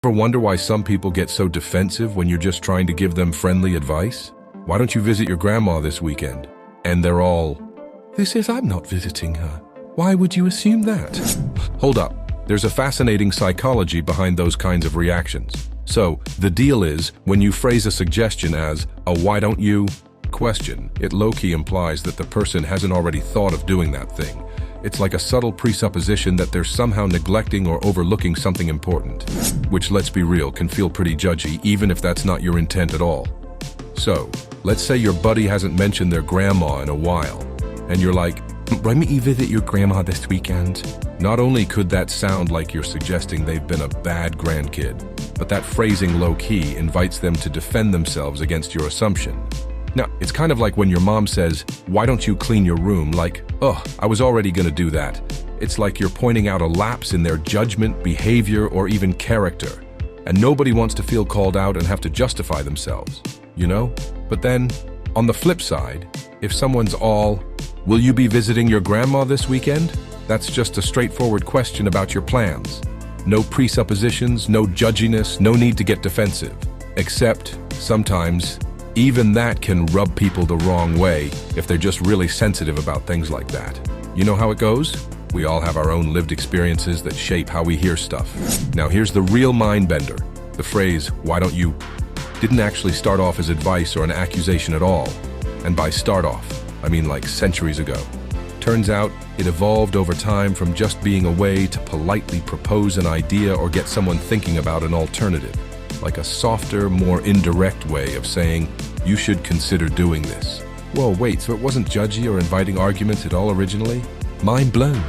Ever wonder why some people get so defensive when you're just trying to give them friendly advice? Why don't you visit your grandma this weekend? And they're all, I'm not visiting her. Why would you assume that? Hold up, there's a fascinating psychology behind those kinds of reactions. So, the deal is, when you phrase a suggestion as a why don't you question, it low-key implies that the person hasn't already thought of doing that thing. It's like a subtle presupposition that they're somehow neglecting or overlooking something important, which, let's be real, can feel pretty judgy even if that's not your intent at all. So, let's say your buddy hasn't mentioned their grandma in a while, and you're like, why don't you visit your grandma this weekend? Not only could that sound like you're suggesting they've been a bad grandkid, but that phrasing low-key invites them to defend themselves against your assumption. Now, it's kind of like when your mom says, why don't you clean your room? Like, I was already gonna do that. It's like you're pointing out a lapse in their judgment, behavior, or even character. And nobody wants to feel called out and have to justify themselves, you know? But then, on the flip side, if someone's all, will you be visiting your grandma this weekend? That's just a straightforward question about your plans. No presuppositions, no judginess, no need to get defensive. Except, sometimes, even that can rub people the wrong way if they're just really sensitive about things like that. You know how it goes? We all have our own lived experiences that shape how we hear stuff. Now here's the real mind bender. The phrase, why don't you, didn't actually start off as advice or an accusation at all. And by start off, I mean like centuries ago. Turns out, it evolved over time from just being a way to politely propose an idea or get someone thinking about an alternative. Like a softer, more indirect way of saying, you should consider doing this. Whoa, wait, so it wasn't judgy or inviting arguments at all originally? Mind blown.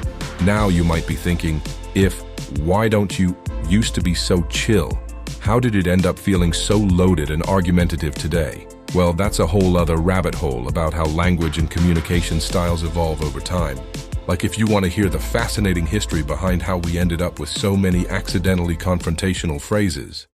Now you might be thinking, if why don't you used to be so chill, how did it end up feeling so loaded and argumentative today? Well, that's a whole other rabbit hole about how language and communication styles evolve over time. Like if you want to hear the fascinating history behind how we ended up with so many accidentally confrontational phrases,